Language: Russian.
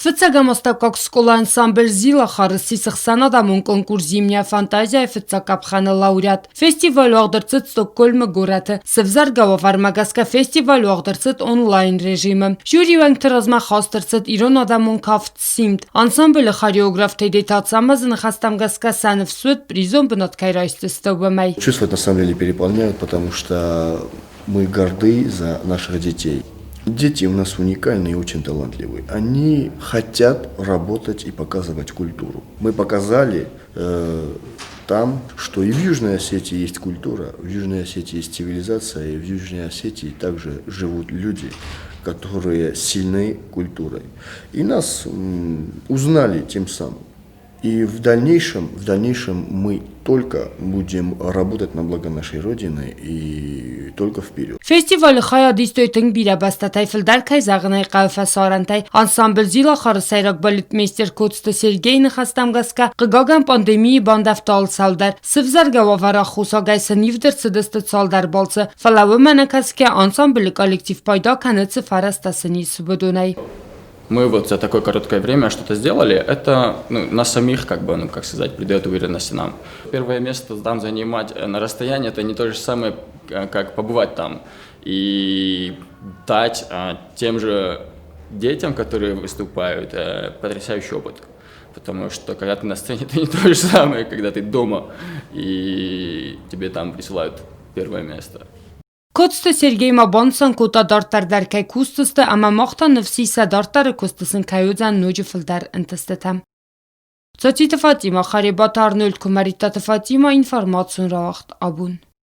Фыцагамостапкак школа ансамбль «Зила» харыси сыхсанадамун конкурс «Зимняя фантазия» фыцакапхана лауреат. Фестиваль уагдырцыт Стокгольмы гораты. Сывзаргава вармагаска фестиваль уагдырцыт онлайн режимы. Жюри вангтыразма хастырцыт ирон адамун кафт симт. Ансамбль хореограф тедетацамазын хастамгаска санов суд призом бнаткайрайстыстовымай. Чувства на самом деле переполняют, потому что мы горды за наших детей. Дети у нас уникальные и очень талантливые. Они хотят работать и показывать культуру. Мы показали там, что и в Южной Осетии есть культура, в Южной Осетии есть цивилизация, и в Южной Осетии также живут люди, которые сильны культурой. И нас узнали тем самым. И в дальнейшем мы только будем работать на благо нашей Родины и только вперед. Фестиваль хаядистойтын бирабастатай филдаркай загнай калфасарантай ансамбль «Зила» харысайрак балетмейстер Кодста Сергейны хастамгаска гаган пандемии бандафтал салдар сывзаргава варахусагай сынивдер цыдысты салдар болсы фалавы манакаске ансамбль коллектив пайда каныцы фарастасыни субудунай. Мы вот за такое короткое время что-то сделали, это нас самих, придает уверенности нам. Первое место там занимать на расстоянии, это не то же самое, как побывать там и дать тем же детям, которые выступают, потрясающий опыт. Потому что когда ты на сцене, это не то же самое, когда ты дома и тебе там присылают первое место. Кодста Сергей Мабонсан кута дартар даркай кустысты, ама махта навсиса дартары кустысын каюдзан нуджи филдар интыстытам. Цатита Фатима, Харибата Арнольд Кумарита Фатима, информацион равахт абун.